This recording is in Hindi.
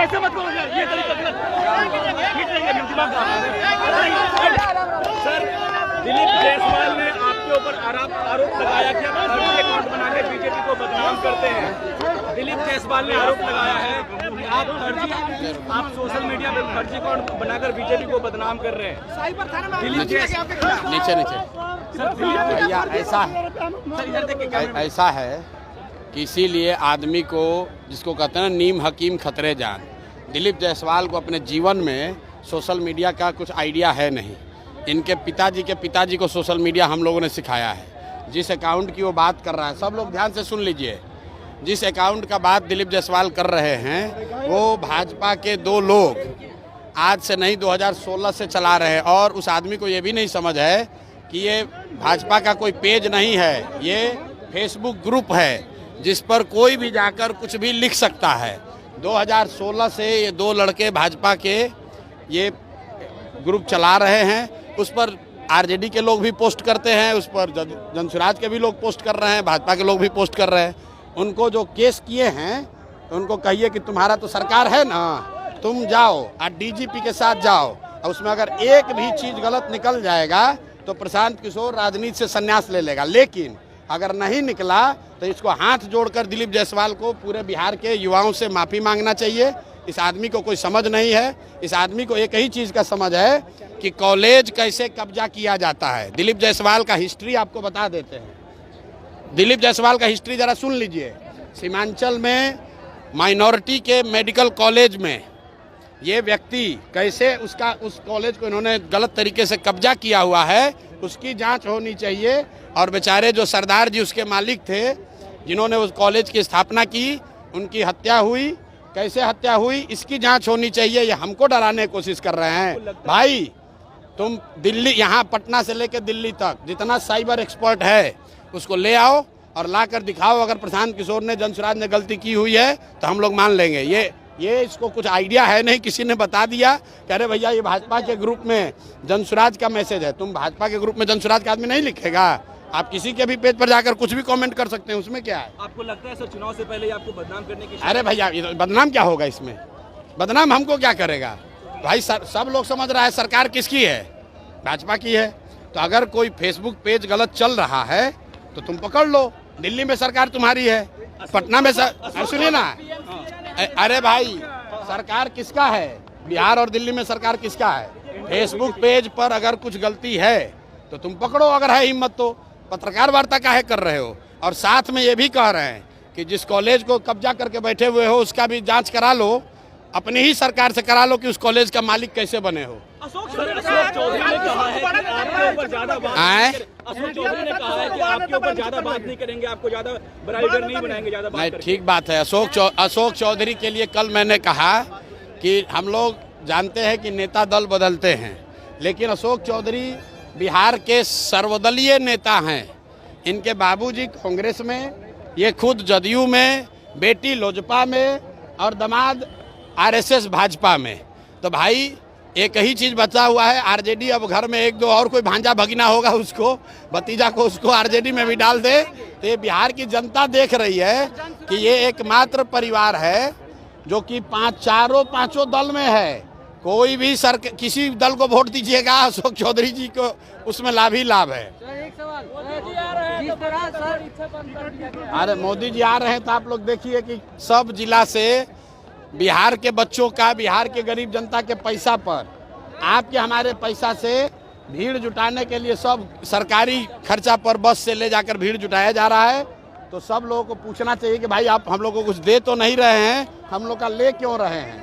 ऐसे मत करो यार, ये तरीका गलत। सर, दिलीप जायसवाल ने आपके ऊपर आरोप लगाया कि आप फर्जी अकाउंट बना के बीजेपी को बदनाम करते हैं। दिलीप जायसवाल ने आरोप लगाया है कि आप सोशल मीडिया पर फर्जी अकाउंट बनाकर बीजेपी को बदनाम कर रहे हैं। नीचे भैया ऐसा है कि इसीलिए आदमी को, जिसको कहते हैं ना नीम हकीम खतरे जान, दिलीप जायसवाल को अपने जीवन में सोशल मीडिया का कुछ आइडिया है नहीं। इनके पिताजी को सोशल मीडिया हम लोगों ने सिखाया है। जिस अकाउंट की वो बात कर रहा है, सब लोग ध्यान से सुन लीजिए, जिस अकाउंट का बात दिलीप जायसवाल कर रहे हैं वो भाजपा के 2 लोग आज से नहीं 2016 से चला रहे हैं। और उस आदमी को ये भी नहीं समझ है कि ये भाजपा का कोई पेज नहीं है, ये फेसबुक ग्रुप है जिस पर कोई भी जाकर कुछ भी लिख सकता है। 2016 से ये 2 लड़के भाजपा के ये ग्रुप चला रहे हैं। उस पर आरजेडी के लोग भी पोस्ट करते हैं, उस पर जनसुराज के भी लोग पोस्ट कर रहे हैं, भाजपा के लोग भी पोस्ट कर रहे हैं। उनको जो केस किए हैं तो उनको कहिए कि तुम्हारा तो सरकार है ना, तुम जाओ और डीजीपी के साथ जाओ, और उसमें अगर एक भी चीज़ गलत निकल जाएगा तो प्रशांत किशोर राजनीति से संन्यास ले लेगा। लेकिन अगर नहीं निकला तो इसको हाथ जोड़कर दिलीप जायसवाल को पूरे बिहार के युवाओं से माफ़ी मांगना चाहिए। इस आदमी को कोई समझ नहीं है। इस आदमी को एक ही चीज़ का समझ है कि कॉलेज कैसे कब्जा किया जाता है। दिलीप जायसवाल का हिस्ट्री आपको बता देते हैं। दिलीप जायसवाल का हिस्ट्री ज़रा सुन लीजिए। सीमांचल में माइनॉरिटी के मेडिकल कॉलेज में ये व्यक्ति कैसे उस कॉलेज को इन्होंने गलत तरीके से कब्जा किया हुआ है, उसकी जांच होनी चाहिए। और बेचारे जो सरदार जी उसके मालिक थे, जिन्होंने उस कॉलेज की स्थापना की, उनकी हत्या हुई, कैसे हत्या हुई, इसकी जांच होनी चाहिए। ये हमको डराने की कोशिश कर रहे हैं। भाई तुम दिल्ली, यहाँ पटना से लेकर दिल्ली तक जितना साइबर एक्सपर्ट है उसको ले आओ और ला कर दिखाओ। अगर प्रशांत किशोर ने, जनसुराज ने गलती की हुई है तो हम लोग मान लेंगे। ये इसको कुछ आइडिया है नहीं, किसी ने बता दिया कह रहे भैया ये भाजपा के ग्रुप में जनसुराज का मैसेज है। तुम भाजपा के ग्रुप में जनसुराज का आदमी नहीं लिखेगा। आप किसी के भी पेज पर जाकर कुछ भी कमेंट कर सकते हैं, उसमें क्या है? आपको लगता है सर चुनाव से पहले आपको बदनाम करने की? अरे भैया बदनाम क्या होगा इसमें? बदनाम हमको क्या करेगा भाई? सब लोग समझ रहा है सरकार किसकी है, भाजपा की है। तो अगर कोई फेसबुक पेज गलत चल रहा है तो तुम पकड़ लो। दिल्ली में सरकार तुम्हारी है, पटना में सुनिए ना। अरे भाई सरकार किसका है? बिहार और दिल्ली में सरकार किसका है? फेसबुक पेज पर अगर कुछ गलती है तो तुम पकड़ो, अगर है हिम्मत तो। पत्रकार वार्ता काहे कर रहे हो? और साथ में ये भी कह रहे हैं कि जिस कॉलेज को कब्जा करके बैठे हुए हो उसका भी जांच करा लो, अपनी ही सरकार से करा लो कि उस कॉलेज का मालिक कैसे बने हो। अशोक चौधरी ने कहा है कि आपके ऊपर ज्यादा बात नहीं करेंगे, आपको ज्यादा बराबर नहीं बनाएंगे, ज्यादा बात नहीं। ठीक बात है। अशोक चौधरी के लिए कल मैंने कहा कि हम लोग जानते हैं कि नेता दल बदलते हैं, लेकिन अशोक चौधरी बिहार के सर्वदलीय नेता हैं। इनके बाबूजी कांग्रेस में, ये खुद जदयू में, बेटी लोजपा में और दामाद आरएसएस भाजपा में। तो भाई एक ही चीज़ बचा हुआ है आरजेडी। अब घर में 1-2 और कोई भांजा भगीना होगा, उसको भतीजा को उसको आरजेडी में भी डाल दे। तो ये बिहार की जनता देख रही है कि ये एकमात्र परिवार है जो कि पांचों दल में है। कोई भी किसी दल को वोट दीजिएगा, अशोक चौधरी जी को उसमें लाभ ही लाभ है। अरे मोदी जी आ रहे हैं तो आप लोग देखिए कि सब जिला से बिहार के बच्चों का, बिहार के गरीब जनता के पैसा पर, आपके हमारे पैसा से भीड़ जुटाने के लिए सब सरकारी खर्चा पर बस से ले जाकर भीड़ जुटाया जा रहा है। तो सब लोगों को पूछना चाहिए कि भाई आप हम लोग को कुछ दे तो नहीं रहे हैं, हम लोग का ले क्यों रहे हैं?